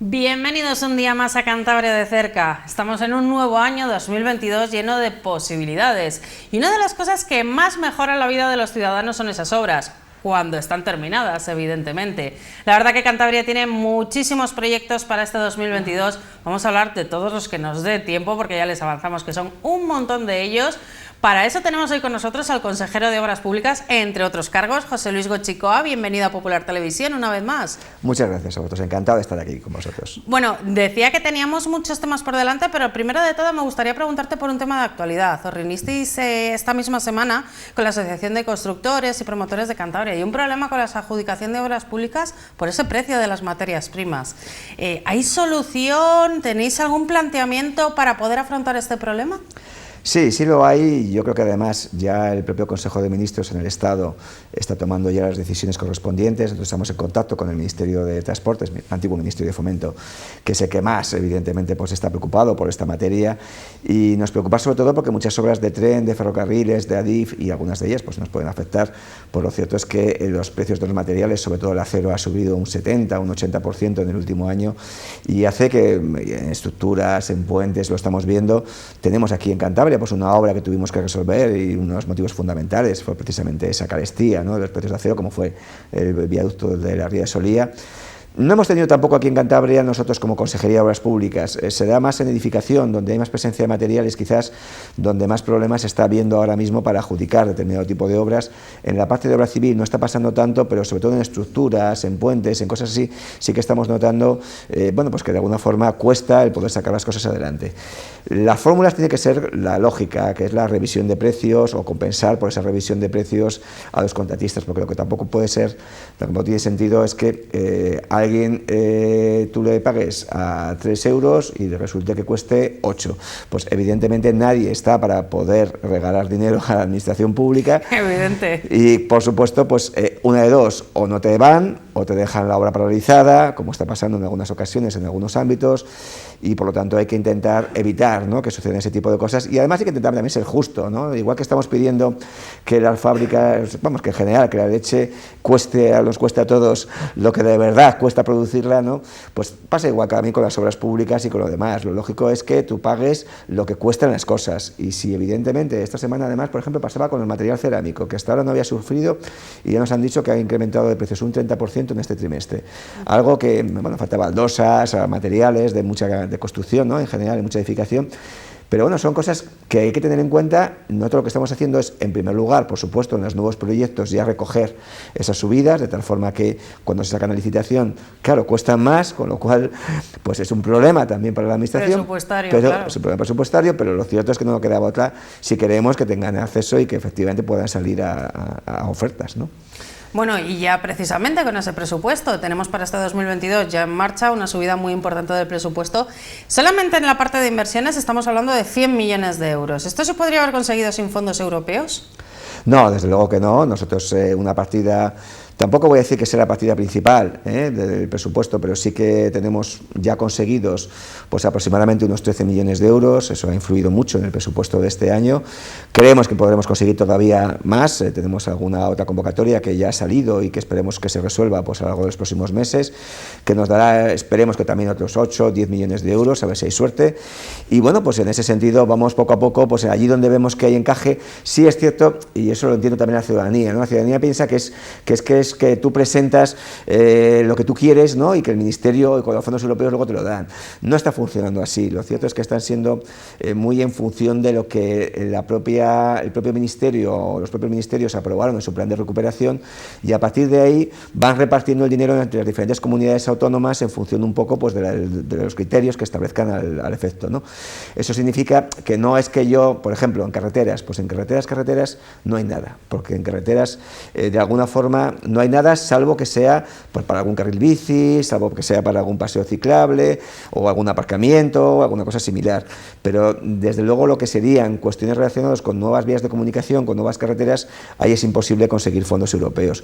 Bienvenidos un día más a Cantabria de cerca. Estamos en un nuevo año 2022 lleno de posibilidades. Y una de las cosas que más mejoran la vida de los ciudadanos son esas obras, cuando están terminadas, evidentemente. La verdad que Cantabria tiene muchísimos proyectos para este 2022. Vamos a hablar de todos los que nos dé tiempo, porque ya les avanzamos que son un montón de ellos. Para eso tenemos hoy con nosotros al consejero de Obras Públicas, entre otros cargos, José Luis Goicoechea. Bienvenido a Popular Televisión una vez más. Muchas gracias a vosotros, encantado de estar aquí con vosotros. Bueno, decía que teníamos muchos temas por delante, pero primero de todo me gustaría preguntarte por un tema de actualidad. Os reunisteis esta misma semana con la Asociación de Constructores y Promotores de Cantabria y un problema con la adjudicación de obras públicas por ese precio de las materias primas. ¿Hay solución? ¿Tenéis algún planteamiento para poder afrontar este problema? Sí, sí lo hay. Yo creo que además ya el propio Consejo de Ministros en el Estado está tomando ya las decisiones correspondientes. Nosotros estamos en contacto con el Ministerio de Transportes, el antiguo Ministerio de Fomento, que es el que más evidentemente pues está preocupado por esta materia, y nos preocupa sobre todo porque muchas obras de tren, de ferrocarriles, de ADIF y algunas de ellas pues nos pueden afectar. Por lo cierto es que los precios de los materiales, sobre todo el acero, ha subido un 70, un 80% en el último año, y hace que en estructuras, en puentes, lo estamos viendo. Tenemos aquí en Cantabria pues una obra que tuvimos que resolver, y uno de los motivos fundamentales fue precisamente esa carestía, ¿no?, de los precios de acero, como fue el viaducto de la Ría de Solía. No hemos tenido tampoco aquí en Cantabria, nosotros como Consejería de Obras Públicas, se da más en edificación, donde hay más presencia de materiales, quizás donde más problemas se está viendo ahora mismo para adjudicar determinado tipo de obras. En la parte de obra civil no está pasando tanto, pero sobre todo en estructuras, en puentes, en cosas así, sí que estamos notando bueno, pues que de alguna forma cuesta el poder sacar las cosas adelante. Las fórmulas tiene que ser la lógica, que es la revisión de precios o compensar por esa revisión de precios a los contratistas, porque lo que tampoco puede ser, lo que no tiene sentido es que alguien tú le pagues a 3 euros y resulte que cueste 8. Pues evidentemente nadie está para poder regalar dinero a la administración pública. Evidente. Y por supuesto, pues una de dos, o no te van o te dejan la obra paralizada, como está pasando en algunas ocasiones en algunos ámbitos, y por lo tanto hay que intentar evitar, ¿no?, que sucedan ese tipo de cosas, y además hay que intentar también ser justo, ¿no? Igual que estamos pidiendo que las fábricas, vamos, que en general que la leche nos cueste a todos lo que de verdad cuesta producirla, ¿no?, pues pasa igual que a mí con las obras públicas y con lo demás. Lo lógico es que tú pagues lo que cuestan las cosas, y si evidentemente esta semana además, por ejemplo, pasaba con el material cerámico, que hasta ahora no había sufrido, y ya nos han dicho que ha incrementado de precios un 30% en este trimestre, algo que, bueno, faltaba baldosas, materiales de construcción, ¿no?, en general, de mucha edificación. Pero bueno, son cosas que hay que tener en cuenta. Nosotros lo que estamos haciendo es, en primer lugar, por supuesto, en los nuevos proyectos ya recoger esas subidas, de tal forma que cuando se sacan a licitación, claro, cuestan más, con lo cual pues es un problema también para la administración. Presupuestario, pero, claro. Es un problema presupuestario, pero lo cierto es que no nos quedaba otra si queremos que tengan acceso y que efectivamente puedan salir a ofertas, ¿no? Bueno, y ya precisamente con ese presupuesto tenemos para este 2022 ya en marcha una subida muy importante del presupuesto. Solamente en la parte de inversiones estamos hablando de 100 millones de euros. ¿Esto se podría haber conseguido sin fondos europeos? No, desde luego que no. Nosotros una partida, tampoco voy a decir que sea la partida principal del presupuesto, pero sí que tenemos ya conseguidos pues aproximadamente unos 13 millones de euros. Eso ha influido mucho en el presupuesto de este año. Creemos que podremos conseguir todavía más. Tenemos alguna otra convocatoria que ya ha salido y que esperemos que se resuelva pues a lo largo de los próximos meses, que nos dará, esperemos que también otros 8 o 10 millones de euros, a ver si hay suerte. Y bueno, pues en ese sentido vamos poco a poco, pues allí donde vemos que hay encaje. Sí es cierto, y eso lo entiendo también la ciudadanía, ¿no? La ciudadanía piensa que tú presentas lo que tú quieres, ¿no?, y que el Ministerio y con los fondos europeos luego te lo dan. No está funcionando así. Lo cierto es que están siendo muy en función de lo que el propio Ministerio o los propios ministerios aprobaron en su plan de recuperación, y a partir de ahí van repartiendo el dinero entre las diferentes comunidades autónomas en función un poco pues de los criterios que establezcan al efecto, ¿no? Eso significa que no es que yo, por ejemplo, en carreteras, pues en carreteras no hay nada, porque en carreteras de alguna forma no hay nada, salvo que sea pues para algún carril bici, salvo que sea para algún paseo ciclable o algún aparcamiento o alguna cosa similar, pero desde luego lo que serían cuestiones relacionadas con nuevas vías de comunicación, con nuevas carreteras, ahí es imposible conseguir fondos europeos.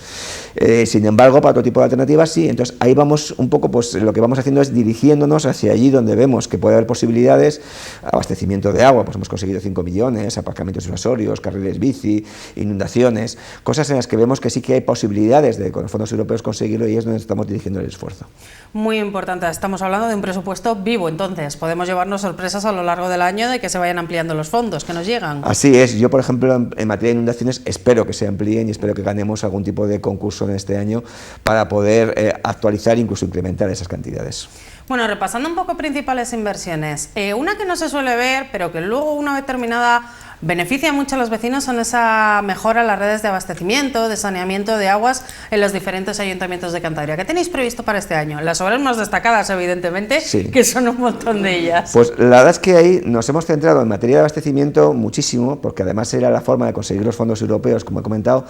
Sin embargo, para otro tipo de alternativas sí. Entonces ahí vamos un poco, pues lo que vamos haciendo es dirigiéndonos hacia allí donde vemos que puede haber posibilidades. Abastecimiento de agua, pues hemos conseguido 5 millones, aparcamientos disuasorios, carriles bici, inundaciones, cosas en las que vemos que sí que hay posibilidades posibilidades de con los fondos europeos conseguirlo, y es donde estamos dirigiendo el esfuerzo. Muy importante, estamos hablando de un presupuesto vivo, entonces podemos llevarnos sorpresas a lo largo del año de que se vayan ampliando los fondos que nos llegan. Así es, yo por ejemplo en materia de inundaciones espero que se amplíen y espero que ganemos algún tipo de concurso en este año para poder actualizar e incluso incrementar esas cantidades. Bueno, repasando un poco principales inversiones, una que no se suele ver, pero que luego una vez terminada beneficia mucho a los vecinos, son esa mejora en las redes de abastecimiento, de saneamiento de aguas en los diferentes ayuntamientos de Cantabria. ¿Qué tenéis previsto para este año? Las obras más destacadas, evidentemente, sí, que son un montón de ellas. Pues la verdad es que ahí nos hemos centrado en materia de abastecimiento muchísimo, porque además era la forma de conseguir los fondos europeos, como he comentado,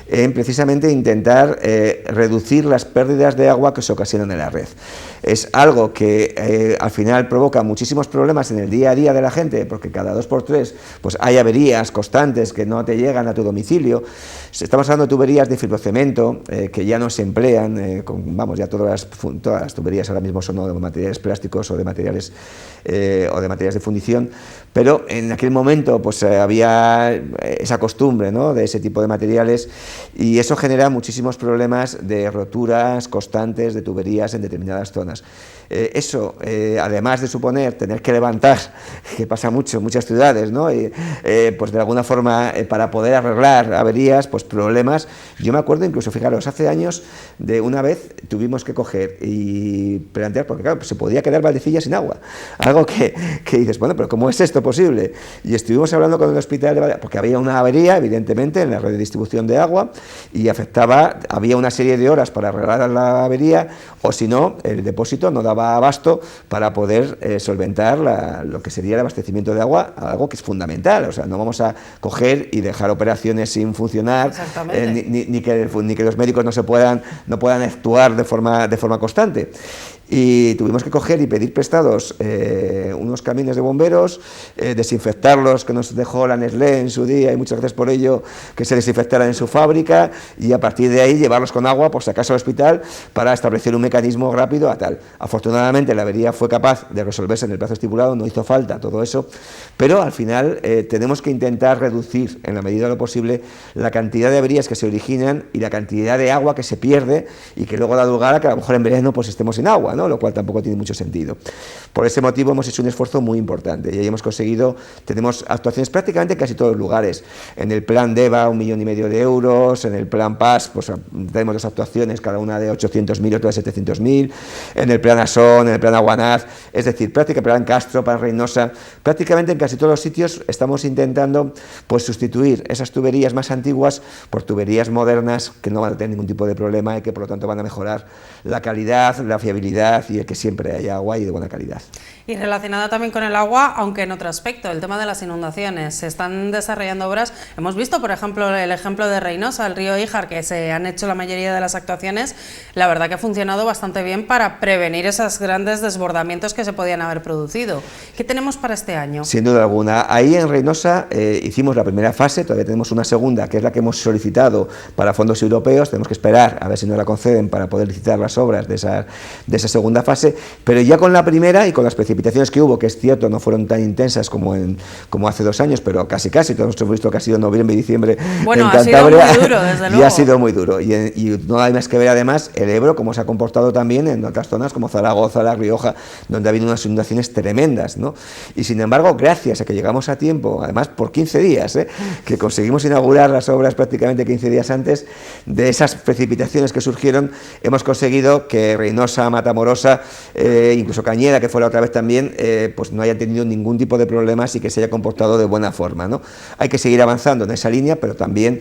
en precisamente intentar reducir las pérdidas de agua que se ocasionan en la red. Es algo que al final provoca muchísimos problemas en el día a día de la gente, porque cada 2x3 pues hay averías constantes que no te llegan a tu domicilio. Estamos hablando de tuberías de fibrocemento que ya no se emplean, vamos, ya todas las tuberías ahora mismo son de materiales plásticos o de materiales de fundición, pero en aquel momento pues había esa costumbre, ¿no?, de ese tipo de materiales, y eso genera muchísimos problemas de roturas constantes de tuberías en determinadas zonas. Eso, además de suponer tener que levantar, que pasa mucho en muchas ciudades, ¿no?, pues de alguna forma para poder arreglar averías, pues problemas. Yo me acuerdo incluso, fijaros, hace años de una vez tuvimos que coger y plantear, porque claro, pues se podía quedar Valdecilla sin agua, algo que dices, bueno, pero ¿cómo es esto posible? Y estuvimos hablando con el hospital de Valdecilla, porque había una avería, evidentemente, en la red de distribución de agua, y había una serie de horas para arreglar la avería, o si no, el depósito no daba abasto para poder solventar lo que sería el abastecimiento de agua, algo que es fundamental. O sea, no vamos a coger y dejar operaciones sin funcionar, ni que los médicos no puedan actuar de forma constante. Y tuvimos que coger y pedir prestados unos camiones de bomberos, desinfectarlos, que nos dejó la Nestlé en su día, y muchas gracias por ello, que se desinfectaran en su fábrica, y a partir de ahí llevarlos con agua, por si acaso, al hospital, para establecer un mecanismo rápido a tal. Afortunadamente la avería fue capaz de resolverse en el plazo estipulado, no hizo falta todo eso, pero al final tenemos que intentar reducir en la medida de lo posible la cantidad de averías que se originan y la cantidad de agua que se pierde y que luego da lugar a que a lo mejor en verano pues estemos sin agua, ¿no?, lo cual tampoco tiene mucho sentido. Por ese motivo hemos hecho un esfuerzo muy importante y ahí hemos conseguido, tenemos actuaciones prácticamente en casi todos los lugares. En el plan DEVA 1,5 millones de euros, en el plan PAS pues tenemos 2 actuaciones, cada una de 800.000, otra de 700.000, en el plan ASON, en el plan Aguanaz, es decir, prácticamente plan Castro, plan Reynosa, prácticamente en casi todos los sitios estamos intentando pues sustituir esas tuberías más antiguas por tuberías modernas que no van a tener ningún tipo de problema y que por lo tanto van a mejorar la calidad, la fiabilidad y el que siempre haya agua y de buena calidad. Y relacionado también con el agua, aunque en otro aspecto, el tema de las inundaciones. Se están desarrollando obras, hemos visto por ejemplo el ejemplo de Reynosa, el río Híjar, que se han hecho la mayoría de las actuaciones, la verdad que ha funcionado bastante bien para prevenir esos grandes desbordamientos que se podían haber producido. ¿Qué tenemos para este año? Sin duda alguna, ahí en Reynosa hicimos la primera fase, todavía tenemos una segunda, que es la que hemos solicitado para fondos europeos, tenemos que esperar a ver si nos la conceden para poder licitar las obras de esa segunda fase, pero ya con la primera y con las precipitaciones que hubo, que es cierto, no fueron tan intensas como hace 2 años, pero casi, todos hemos visto que ha sido noviembre y diciembre en Cantabria, ha sido muy duro, desde luego. Y ha sido muy duro, y no hay más que ver además el Ebro, cómo se ha comportado también en otras zonas como Zaragoza, La Rioja, donde ha habido unas inundaciones tremendas, ¿no? Y sin embargo, gracias a que llegamos a tiempo, además por 15 días, que conseguimos inaugurar las obras prácticamente 15 días antes de esas precipitaciones que surgieron, hemos conseguido que Reynosa, Matamorosa, incluso Cañeda, que fue la otra vez también, pues no haya tenido ningún tipo de problemas y que se haya comportado de buena forma, ¿no? Hay que seguir avanzando en esa línea, pero también,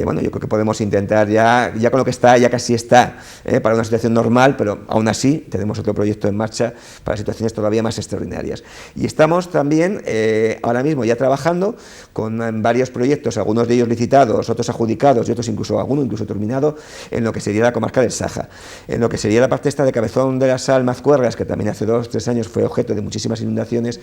bueno, yo creo que podemos intentar ya con lo que está, ya casi está, para una situación normal, pero aún así tenemos otro proyecto en marcha para situaciones todavía más extraordinarias. Y estamos también ahora mismo ya trabajando con varios proyectos, algunos de ellos licitados, otros adjudicados y otros alguno incluso terminado, en lo que sería la comarca del Saja, en lo que sería la parte esta de Cabezón de la Sal, Mazcuerras, que también hace 2 o 3 años fue objeto de muchísimas inundaciones,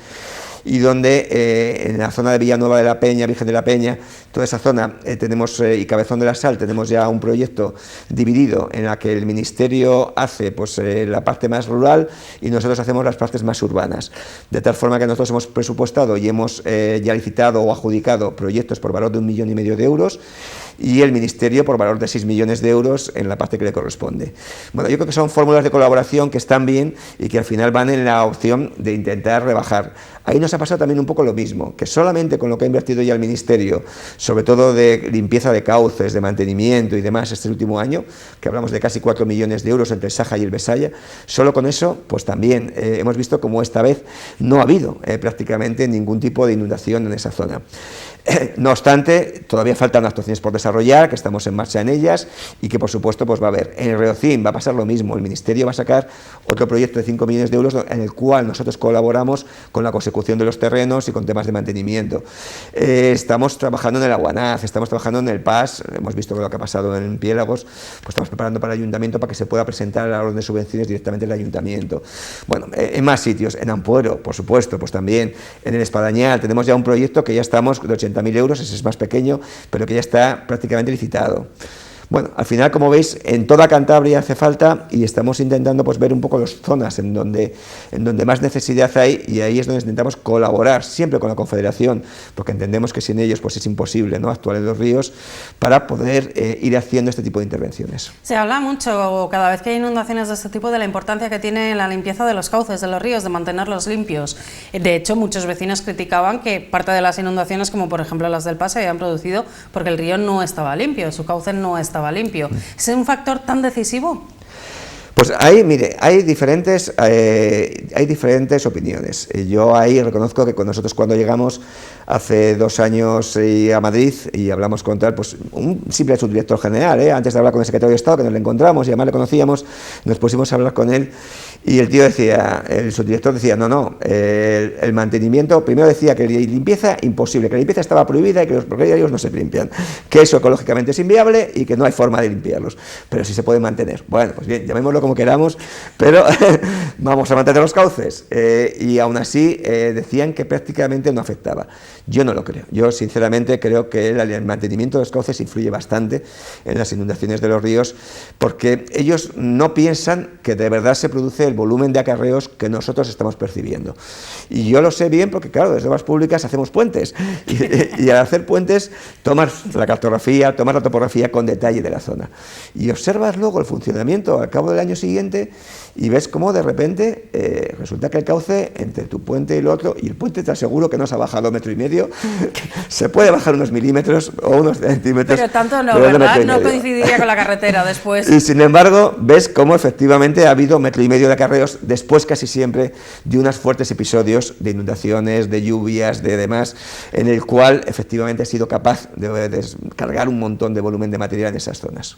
y donde en la zona de Villanueva de la Peña, Virgen de la Peña, toda esa zona tenemos, y Cabezón de la Sal, tenemos ya un proyecto dividido en la que el Ministerio hace pues, la parte más rural y nosotros hacemos las partes más urbanas, de tal forma que nosotros hemos presupuestado y hemos ya licitado o adjudicado proyectos por valor de 1,5 millones de euros y el Ministerio por valor de 6 millones de euros en la parte que le corresponde. Bueno, yo creo que son fórmulas de colaboración que están bien y que al final van en la opción de intentar rebajar. Ahí nos ha pasado también un poco lo mismo, que solamente con lo que ha invertido ya el Ministerio, sobre todo de limpieza de cauces, de mantenimiento y demás este último año, que hablamos de casi 4 millones de euros entre el Saja y el Besaya, solo con eso pues también hemos visto como esta vez no ha habido prácticamente ningún tipo de inundación en esa zona. No obstante, todavía faltan actuaciones por desarrollar, que estamos en marcha en ellas y que por supuesto pues va a haber. En el Reocín va a pasar lo mismo, el Ministerio va a sacar otro proyecto de 5 millones de euros en el cual nosotros colaboramos con la consecución de los terrenos y con temas de mantenimiento. Estamos trabajando en el Aguanaz, estamos trabajando en el PAS, hemos visto lo que ha pasado en Piélagos, pues estamos preparando para el Ayuntamiento para que se pueda presentar a la orden de subvenciones directamente en el Ayuntamiento. Bueno, en más sitios, en Ampuero, por supuesto, pues también en el Espadañal tenemos ya un proyecto que ya estamos de 80.000 euros, ese es más pequeño, pero que ya está prácticamente licitado. Bueno, al final, como veis, en toda Cantabria hace falta y estamos intentando pues, ver un poco las zonas en donde más necesidad hay y ahí es donde intentamos colaborar siempre con la Confederación, porque entendemos que sin ellos pues, es imposible, ¿no?, actuar en los ríos para poder ir haciendo este tipo de intervenciones. Se habla mucho cada vez que hay inundaciones de este tipo de la importancia que tiene la limpieza de los cauces de los ríos, de mantenerlos limpios. De hecho, muchos vecinos criticaban que parte de las inundaciones, como por ejemplo las del PAS, se habían producido porque el río no estaba limpio, su cauce no estaba limpio. ¿Es un factor tan decisivo? Pues ahí, mire, hay diferentes opiniones. Yo ahí reconozco que con nosotros cuando llegamos hace 2 años a Madrid y hablamos con tal, pues un simple subdirector general, antes de hablar con el secretario de Estado, que nos lo encontramos y además le conocíamos, nos pusimos a hablar con él y el tío decía, el subdirector decía, no, el mantenimiento, primero decía que la limpieza imposible, que la limpieza estaba prohibida y que los ríos no se limpian, que eso ecológicamente es inviable y que no hay forma de limpiarlos, pero sí se puede mantener. Bueno, pues bien, llamémoslo como queramos, pero vamos a mantener los cauces. Y aún así decían que prácticamente no afectaba. Yo no lo creo. Yo sinceramente creo que el mantenimiento de los cauces influye bastante en las inundaciones de los ríos, porque ellos no piensan que de verdad se produce el volumen de acarreos que nosotros estamos percibiendo. Y yo lo sé bien porque, claro, desde Obras Públicas hacemos puentes. Y al hacer puentes tomas la cartografía, tomas la topografía con detalle de la zona. Y observas luego el funcionamiento al cabo del año siguiente y ves cómo de repente resulta que el cauce entre tu puente y el otro, y el puente te aseguro que no se ha bajado 1,5 metros, se puede bajar unos milímetros o unos centímetros. Pero tanto no, ¿verdad? No coincidiría con la carretera después. Y sin embargo, ves cómo efectivamente ha habido 1,5 metros de acarreos después casi siempre de unos fuertes episodios de inundaciones, de lluvias, de demás, en el cual efectivamente ha sido capaz de descargar un montón de volumen de material en esas zonas.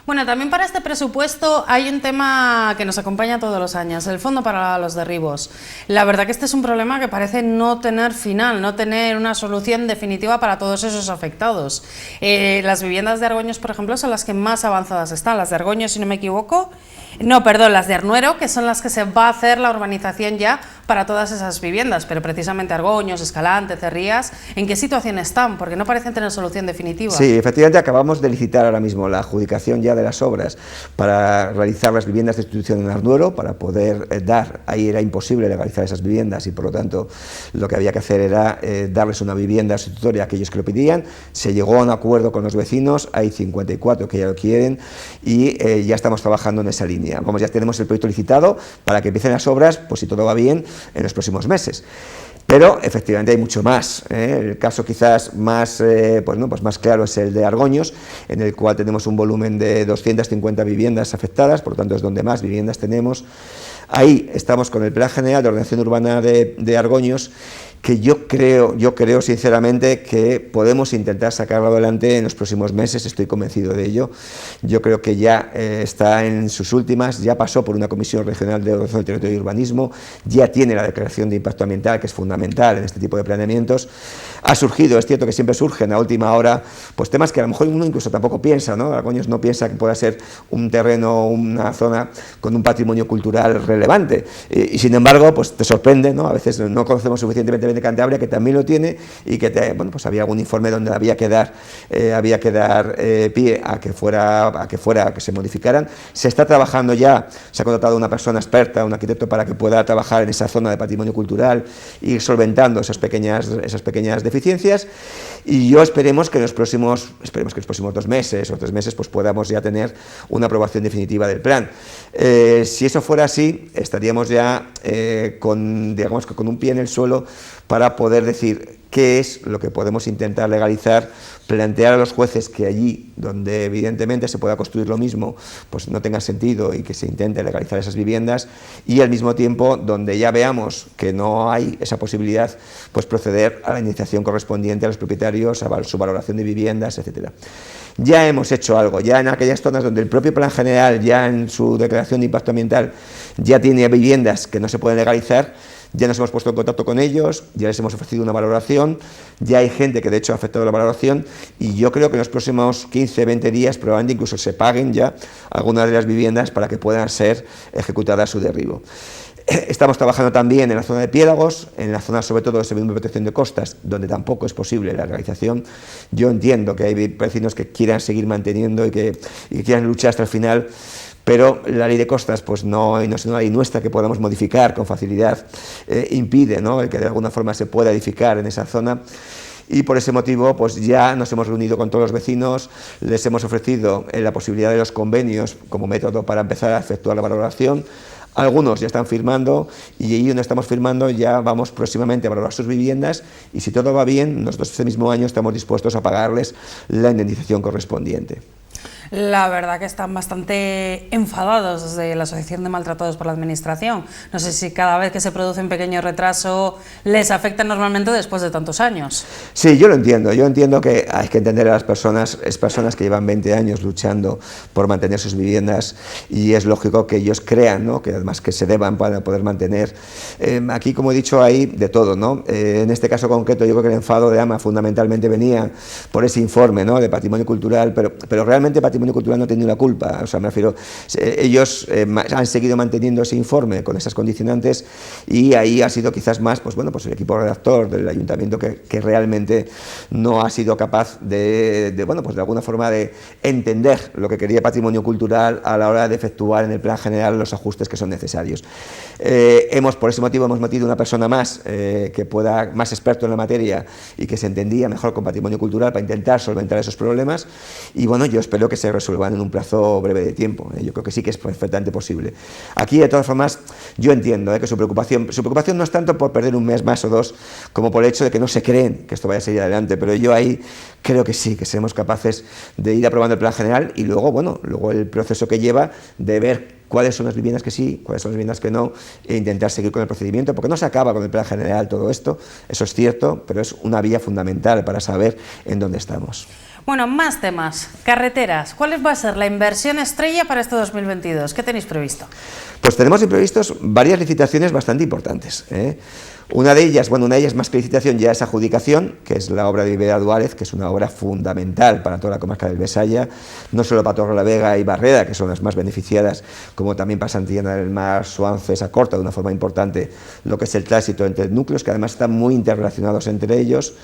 Bueno, también para este presupuesto hay un tema que nos acompaña todos los años, el Fondo para los Derribos. La verdad que este es un problema que parece no tener final, no tener una solución definitiva para todos esos afectados. Las viviendas de Argoños, por ejemplo, son las que más avanzadas están, las de Argoños, si no me equivoco. No, perdón, las de Arnuero, que son las que se va a hacer la urbanización ya para todas esas viviendas, pero precisamente Argoños, Escalante, Cerrías, ¿en qué situación están? Porque no parecen tener solución definitiva. Sí, efectivamente acabamos de licitar ahora mismo la adjudicación ya de las obras para realizar las viviendas de sustitución en Arnuero, para poder ahí era imposible legalizar esas viviendas y por lo tanto lo que había que hacer era darles una vivienda sustitutoria a aquellos que lo pedían. Se llegó a un acuerdo con los vecinos, hay 54 que ya lo quieren y ya estamos trabajando en esa línea. Vamos, ya tenemos el proyecto licitado para que empiecen las obras, pues si todo va bien, en los próximos meses. Pero efectivamente hay mucho más. El caso quizás más, más claro es el de Argoños, en el cual tenemos un volumen de 250 viviendas afectadas, por lo tanto es donde más viviendas tenemos. Ahí estamos con el Plan General de Ordenación Urbana de Argoños, que yo creo sinceramente que podemos intentar sacarlo adelante en los próximos meses, estoy convencido de ello. Yo creo que ya está en sus últimas, ya pasó por una Comisión Regional de Ordenación del Territorio y Urbanismo, ya tiene la declaración de impacto ambiental, que es fundamental en este tipo de planeamientos. Ha surgido, es cierto que siempre surgen a última hora, pues temas que a lo mejor uno incluso tampoco piensa, ¿no? Argoños no piensa que pueda ser un terreno, una zona con un patrimonio cultural relevante. Y sin embargo, pues te sorprende, ¿no? A veces no conocemos suficientemente bien de Cantabria, que también lo tiene, y que bueno, pues había algún informe donde había que dar pie a que se modificaran. Se está trabajando ya, se ha contratado una persona experta, un arquitecto, para que pueda trabajar en esa zona de patrimonio cultural y ir solventando esas pequeñas deficiencias, y yo esperemos que en los próximos 2 meses o 3 meses pues podamos ya tener una aprobación definitiva del plan. Si eso fuera así, estaríamos ya con un pie en el suelo para poder decir qué es lo que podemos intentar legalizar, plantear a los jueces que allí donde evidentemente se pueda construir lo mismo, pues no tenga sentido, y que se intente legalizar esas viviendas, y al mismo tiempo donde ya veamos que no hay esa posibilidad, pues proceder a la indemnización correspondiente a los propietarios, a su valoración de viviendas, etcétera. Ya hemos hecho algo, ya en aquellas zonas donde el propio plan general, ya en su declaración de impacto ambiental, ya tiene viviendas que no se pueden legalizar. Ya nos hemos puesto en contacto con ellos, ya les hemos ofrecido una valoración, ya hay gente que de hecho ha afectado la valoración, y yo creo que en los próximos 15, 20 días probablemente incluso se paguen ya algunas de las viviendas para que puedan ser ejecutadas su derribo. Estamos trabajando también en la zona de Piélagos, en la zona sobre todo de servicio de protección de costas, donde tampoco es posible la realización. Yo entiendo que hay vecinos que quieran seguir manteniendo y que quieran luchar hasta el final, pero la ley de costas pues no es una ley nuestra que podamos modificar con facilidad, impide, ¿no?, el que de alguna forma se pueda edificar en esa zona. Y por ese motivo pues ya nos hemos reunido con todos los vecinos, les hemos ofrecido la posibilidad de los convenios como método para empezar a efectuar la valoración. Algunos ya están firmando, y allí donde estamos firmando ya vamos próximamente a valorar sus viviendas, y si todo va bien, nosotros este mismo año estamos dispuestos a pagarles la indemnización correspondiente. La verdad que están bastante enfadados desde la Asociación de Maltratados por la Administración. No sé si cada vez que se produce un pequeño retraso les afecta normalmente después de tantos años. Sí, yo lo entiendo. Yo entiendo que hay que entender a las personas, es personas que llevan 20 años luchando por mantener sus viviendas, y es lógico que ellos crean, ¿no?, que además que se deban para poder mantener. Aquí, como he dicho, hay de todo, ¿no? En este caso concreto yo creo que el enfado de AMA fundamentalmente venía por ese informe, ¿no?, de patrimonio cultural, pero realmente patrimonio cultural no ha tenido la culpa. O sea, me refiero, ellos han seguido manteniendo ese informe con esas condicionantes, y ahí ha sido quizás más, pues bueno, pues el equipo redactor del ayuntamiento que realmente no ha sido capaz bueno, pues de alguna forma de entender lo que quería patrimonio cultural a la hora de efectuar en el plan general los ajustes que son necesarios. Por ese motivo hemos metido una persona más más experto en la materia y que se entendía mejor con patrimonio cultural, para intentar solventar esos problemas, y bueno, yo espero que se resuelvan en un plazo breve de tiempo. Yo creo que sí que es perfectamente posible. Aquí, de todas formas, yo entiendo que su preocupación no es tanto por perder un mes más o dos, como por el hecho de que no se creen que esto vaya a seguir adelante, pero yo ahí creo que sí, que seremos capaces de ir aprobando el plan general, y luego el proceso que lleva de ver cuáles son las viviendas que sí, cuáles son las viviendas que no, e intentar seguir con el procedimiento, porque no se acaba con el plan general todo esto, eso es cierto, pero es una vía fundamental para saber en dónde estamos. Bueno, más temas. Carreteras. ¿Cuál va a ser la inversión estrella para este 2022? ¿Qué tenéis previsto? Pues tenemos previstos varias licitaciones bastante importantes, ¿eh? Una de ellas más que licitación, ya es adjudicación, que es la obra de Ibera Duárez, que es una obra fundamental para toda la comarca del Besaya, no solo para Torrelavega y Barreda, que son las más beneficiadas, como también para Santillana del Mar, Suances, acorta de una forma importante lo que es el tránsito entre núcleos, que además están muy interrelacionados entre ellos.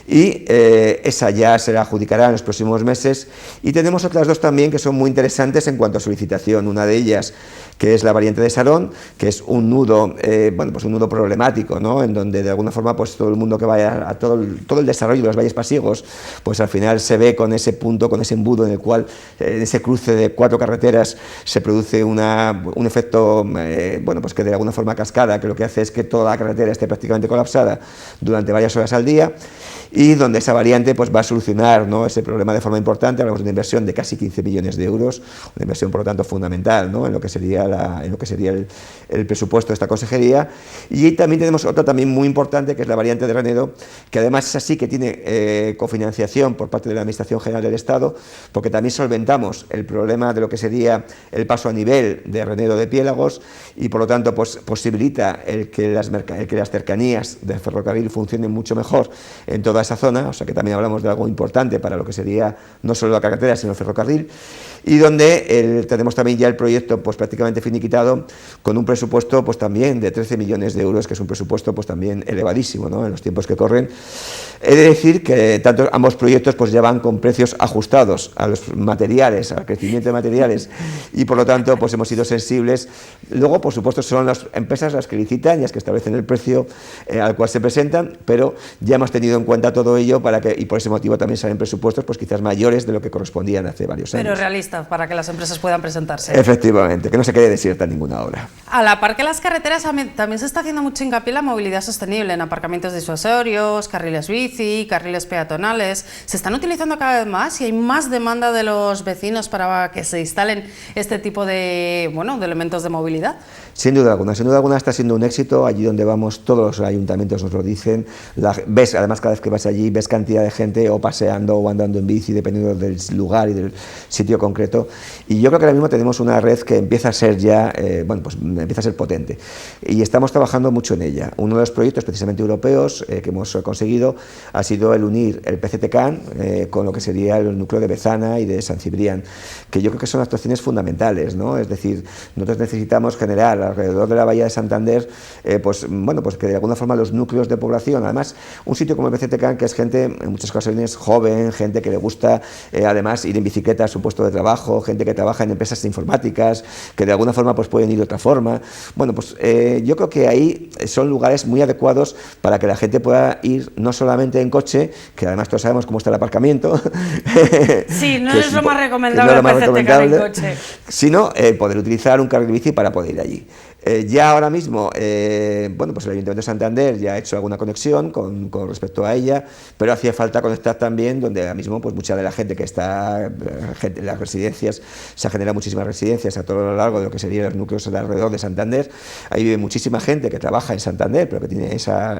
Y esa ya se la adjudicará en los próximos meses, y tenemos otras dos también que son muy interesantes en cuanto a su licitación. Una de ellas, que es la variante de Sarón, que es un nudo, un nudo problemático, ¿no?, en donde de alguna forma pues todo el mundo que vaya a todo el desarrollo de los valles pasiegos, pues al final se ve con ese punto, con ese embudo en el cual en ese cruce de 4 carreteras se produce un efecto, que de alguna forma cascada, que lo que hace es que toda la carretera esté prácticamente colapsada durante varias horas al día, y donde esa variante pues va a solucionar, ¿no?, ese problema de forma importante. Hablamos de una inversión de casi 15 millones de euros, una inversión por lo tanto fundamental, ¿no?, en lo que sería el presupuesto de esta consejería. Y también tenemos otra también muy importante, que es la variante de Renedo, que además es así que tiene cofinanciación por parte de la Administración General del Estado, porque también solventamos el problema de lo que sería el paso a nivel de Renedo de Piélagos, y por lo tanto pues posibilita el que las cercanías del ferrocarril funcionen mucho mejor en toda esa zona, o sea que también hablamos de algo importante para lo que sería no solo la carretera, sino el ferrocarril, y donde tenemos también ya el proyecto pues prácticamente finiquitado, con un presupuesto pues también de 13 millones de euros, que es un presupuesto pues también elevadísimo, ¿no?, en los tiempos que corren. He de decir que tanto ambos proyectos pues ya van con precios ajustados a los materiales, al crecimiento de materiales, y por lo tanto pues hemos sido sensibles. Luego, por supuesto, son las empresas las que licitan y las que establecen el precio al cual se presentan, pero ya hemos tenido en cuenta todo ello y por ese motivo también salen presupuestos pues quizás mayores de lo que correspondían hace varios años. Pero realistas, para que las empresas puedan presentarse. Efectivamente, que no se quede desierta ninguna obra. A la par que las carreteras también se está haciendo mucho hincapié en la movilidad sostenible, en aparcamientos disuasorios, carriles bici, carriles peatonales. Se están utilizando cada vez más y hay más demanda de los vecinos para que se instalen este tipo de, bueno, de elementos de movilidad. Sin duda alguna está siendo un éxito. Allí donde vamos, todos los ayuntamientos nos lo dicen. Ves, además, cada vez que vas allí, ves cantidad de gente o paseando o andando en bici, dependiendo del lugar y del sitio concreto. Y yo creo que ahora mismo tenemos una red que empieza a ser ya, pues empieza a ser potente. Y estamos trabajando mucho en ella. Uno de los proyectos precisamente europeos que hemos conseguido ha sido el unir el PCTCAN con lo que sería el núcleo de Bezana y de San Cibrián, que yo creo que son actuaciones fundamentales, ¿no? Es decir, nosotros necesitamos generar alrededor de la bahía de Santander, pues que de alguna forma los núcleos de población, además un sitio como el PCTCAN, que es gente en muchas ocasiones joven, gente que le gusta además ir en bicicleta a su puesto de trabajo, gente que trabaja en empresas informáticas, que de alguna forma pues pueden ir de otra forma. Yo creo que ahí son lugares muy adecuados para que la gente pueda ir no solamente en coche, que además todos sabemos cómo está el aparcamiento. Sí, no es lo más recomendable, en coche, sino poder utilizar un carril bici para poder ir allí. Ya ahora mismo, pues el Ayuntamiento de Santander ya ha hecho alguna conexión con respecto a ella, pero hacía falta conectar también donde ahora mismo pues mucha de la gente que está, las residencias, se generan muchísimas residencias a todo lo largo de lo que serían los núcleos alrededor de Santander. Ahí vive muchísima gente que trabaja en Santander, pero que tiene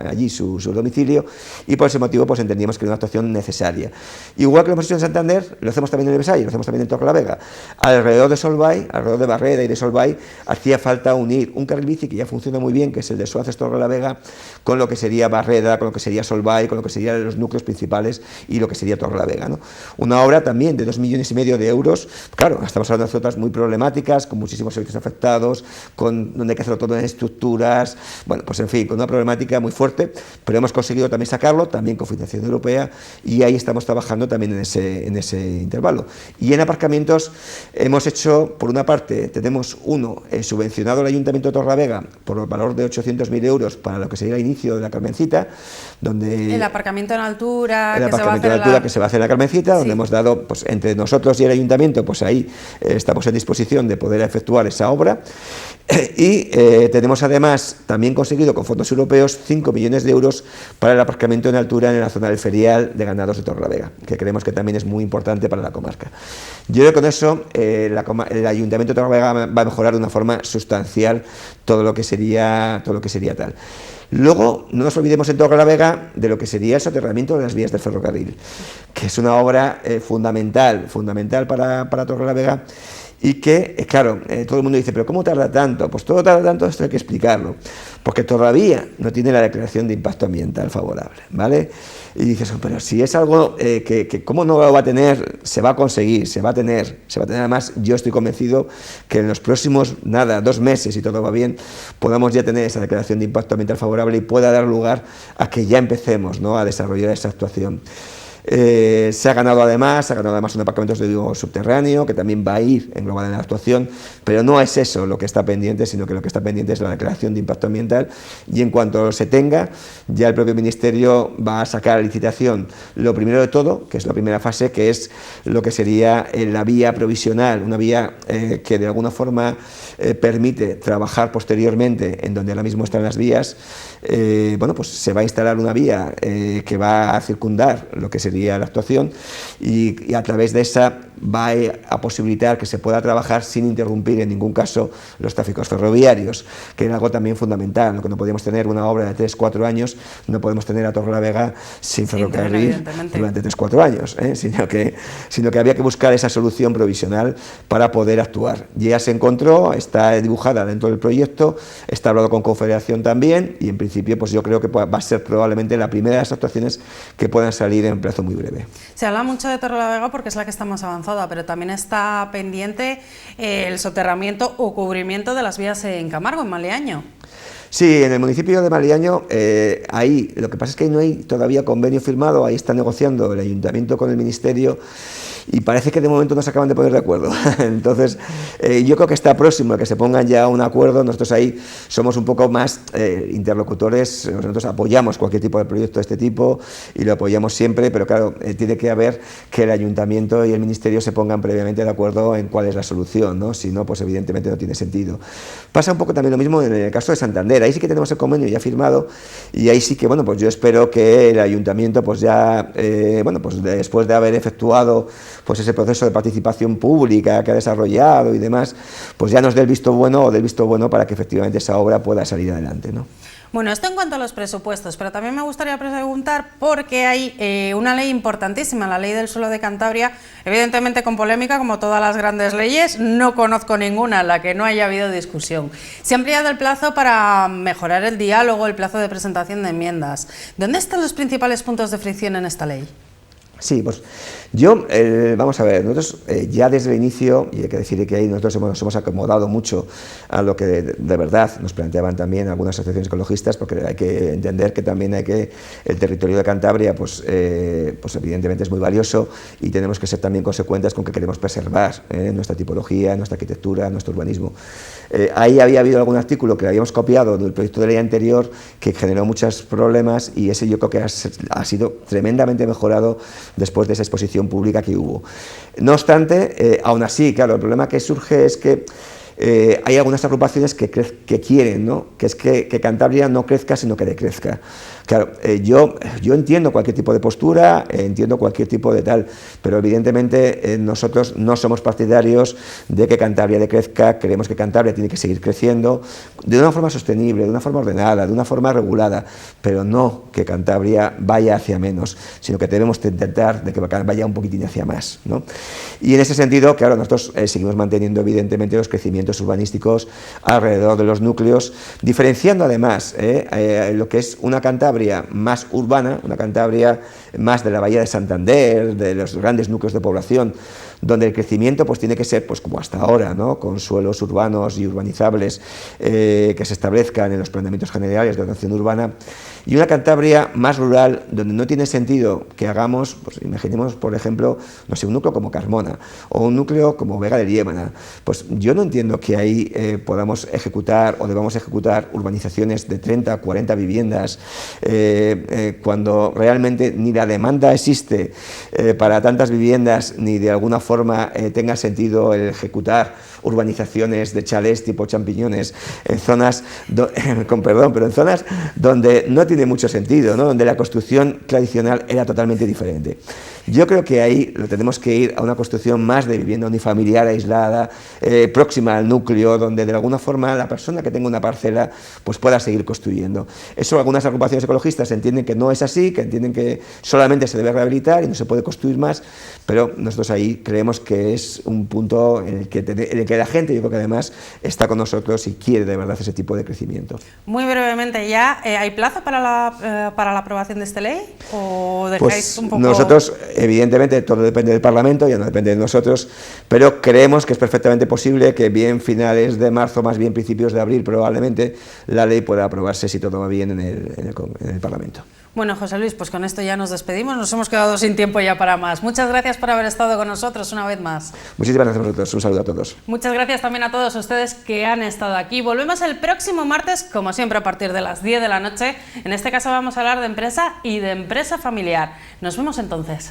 allí su domicilio, y por ese motivo pues entendíamos que era una actuación necesaria. Igual que lo hemos hecho en Santander, lo hacemos también en el Besaya, lo hacemos también en Torrelavega. Alrededor de Solvay, alrededor de Barreda y de Solvay, hacía falta unir un carril bici que ya funciona muy bien, que es el de Suaces Torrelavega, con lo que sería Barreda, con lo que sería Solvay, con lo que serían los núcleos principales y lo que sería Torrelavega, ¿no? Una obra también de 2,5 millones de euros. Claro, estamos hablando de zonas muy problemáticas, con muchísimos servicios afectados, donde hay que hacerlo todo en estructuras, pues en fin, con una problemática muy fuerte, pero hemos conseguido también sacarlo, también con financiación europea, y ahí estamos trabajando también en ese intervalo. Y en aparcamientos hemos hecho, por una parte, tenemos uno subvencionado al Ayuntamiento de Torrelavega por el valor de 800.000 euros para lo que sería el inicio de la Carmencita, donde... El aparcamiento en altura, que se va a hacer en la Carmencita, donde hemos dado, pues entre nosotros y el Ayuntamiento, pues ahí estamos en disposición de poder efectuar esa obra. Y tenemos además también conseguido con fondos europeos 5 millones de euros para el aparcamiento en altura en la zona del ferial de ganados de Torrelavega, que creemos que también es muy importante para la comarca. Yo creo que con eso el Ayuntamiento de Torrelavega va a mejorar de una forma sustancial todo lo que sería tal. Luego, no nos olvidemos en Torrelavega de lo que sería el soterramiento de las vías del ferrocarril, que es una obra fundamental para Torrelavega. Y que, claro, todo el mundo dice, ¿pero cómo tarda tanto? Pues todo tarda tanto, esto hay que explicarlo, porque todavía no tiene la declaración de impacto ambiental favorable, ¿vale? Y dices, pero si es algo que ¿cómo no lo va a tener? Se va a conseguir, se va a tener. Además, yo estoy convencido que en los próximos, 2 meses, si todo va bien, podamos ya tener esa declaración de impacto ambiental favorable y pueda dar lugar a que ya empecemos, ¿no?, a desarrollar esa actuación. Se ha ganado además un aparcamiento de digo, subterráneo, que también va a ir englobado en la actuación, pero no es eso lo que está pendiente, sino que lo que está pendiente es la declaración de impacto ambiental, y en cuanto se tenga, ya el propio Ministerio va a sacar a licitación lo primero de todo, que es la primera fase, que es lo que sería la vía provisional, una vía que de alguna forma permite trabajar posteriormente en donde ahora mismo están las vías. Pues se va a instalar una vía que va a circundar lo que sería la actuación, y a través de esa va a posibilitar que se pueda trabajar sin interrumpir en ningún caso los tráficos ferroviarios, que era algo también fundamental, que no podíamos tener una obra de 3-4 años, no podemos tener a Torrelavega sin ferrocarril durante 3-4 años, sino que había que buscar esa solución provisional para poder actuar. Ya se encontró, está dibujada dentro del proyecto, está hablado con Confederación también, y en principio pues yo creo que va a ser probablemente la primera de las actuaciones que puedan salir en plazo muy breve. Se habla mucho de Torrelavega porque es la que está más avanzada, pero también está pendiente el soterramiento o cubrimiento de las vías en Camargo, en Maliaño. Sí, en el municipio de Maliaño, ahí lo que pasa es que no hay todavía convenio firmado, ahí está negociando el ayuntamiento con el ministerio y parece que de momento no se acaban de poner de acuerdo. Entonces, yo creo que está próximo a que se pongan ya un acuerdo. Nosotros ahí somos un poco más interlocutores, nosotros apoyamos cualquier tipo de proyecto de este tipo y lo apoyamos siempre, pero claro, tiene que haber que el ayuntamiento y el ministerio se pongan previamente de acuerdo en cuál es la solución, ¿no? Si no, pues evidentemente no tiene sentido. Pasa un poco también lo mismo en el caso de Santander, ahí sí que tenemos el convenio ya firmado y ahí sí que, bueno, pues yo espero que el ayuntamiento pues ya, bueno, pues después de haber efectuado pues ese proceso de participación pública que ha desarrollado y demás, pues ya nos dé el visto bueno o del visto bueno para que efectivamente esa obra pueda salir adelante, ¿no? Bueno, esto en cuanto a los presupuestos, pero también me gustaría preguntar porque hay una ley importantísima, la Ley del Suelo de Cantabria, evidentemente con polémica como todas las grandes leyes, no conozco ninguna en la que no haya habido discusión. Se ha ampliado el plazo para mejorar el diálogo, el plazo de presentación de enmiendas. ¿Dónde están los principales puntos de fricción en esta ley? Sí, pues yo, vamos a ver, nosotros ya desde el inicio, y hay que decir que ahí nosotros nos hemos acomodado mucho a lo que de verdad nos planteaban también algunas asociaciones ecologistas, porque hay que entender que también el territorio de Cantabria, pues evidentemente es muy valioso y tenemos que ser también consecuentes con que queremos preservar nuestra tipología, nuestra arquitectura, nuestro urbanismo. Ahí había habido algún artículo que habíamos copiado del proyecto de ley anterior que generó muchos problemas y ese yo creo que ha sido tremendamente mejorado después de esa exposición pública que hubo. No obstante, aún así, claro, el problema que surge es que hay algunas agrupaciones que quieren, ¿no? Que es que Cantabria no crezca, sino que decrezca. Claro, yo entiendo cualquier tipo de postura, entiendo cualquier tipo de tal, pero evidentemente nosotros no somos partidarios de que Cantabria decrezca, creemos que Cantabria tiene que seguir creciendo de una forma sostenible, de una forma ordenada, de una forma regulada, pero no que Cantabria vaya hacia menos, sino que debemos intentar de que vaya un poquitín hacia más, ¿no? Y en ese sentido, claro, nosotros seguimos manteniendo evidentemente los crecimientos urbanísticos alrededor de los núcleos, diferenciando además lo que es una Cantabria más urbana, una Cantabria más de la Bahía de Santander, de los grandes núcleos de población, donde el crecimiento pues tiene que ser pues como hasta ahora, ¿no? Con suelos urbanos y urbanizables que se establezcan en los planeamientos generales de ordenación urbana, y una Cantabria más rural, donde no tiene sentido que hagamos, pues imaginemos por ejemplo, no sé, un núcleo como Carmona o un núcleo como Vega de Liébana. Pues yo no entiendo que ahí podamos ejecutar o debamos ejecutar urbanizaciones de 30 o 40 viviendas cuando realmente ni la demanda existe para tantas viviendas, ni de alguna forma tenga sentido el ejecutar urbanizaciones de chalés tipo champiñones en zonas, en zonas donde no tiene mucho sentido, ¿no? Donde la construcción tradicional era totalmente diferente. Yo creo que ahí lo tenemos que ir a una construcción más de vivienda unifamiliar aislada, próxima al núcleo, donde de alguna forma la persona que tenga una parcela pues pueda seguir construyendo. Eso algunas agrupaciones ecologistas entienden que no es así, que entienden que solamente se debe rehabilitar y no se puede construir más, pero nosotros ahí creemos que es un punto en el que la gente, yo creo que además está con nosotros y quiere de verdad ese tipo de crecimiento. Muy brevemente ya, ¿hay plazo para la aprobación de esta ley? ¿O dejáis pues un poco...? Nosotros, evidentemente, todo depende del Parlamento, ya no depende de nosotros, pero creemos que es perfectamente posible que bien finales de marzo, más bien principios de abril, probablemente, la ley pueda aprobarse si todo va bien en el Parlamento. Bueno, José Luis, pues con esto ya nos despedimos, nos hemos quedado sin tiempo ya para más. Muchas gracias por haber estado con nosotros una vez más. Muchísimas gracias a vosotros, un saludo a todos. Muchas gracias también a todos ustedes que han estado aquí. Volvemos el próximo martes, como siempre, a partir de las 10 de la noche. En este caso vamos a hablar de empresa y de empresa familiar. Nos vemos entonces.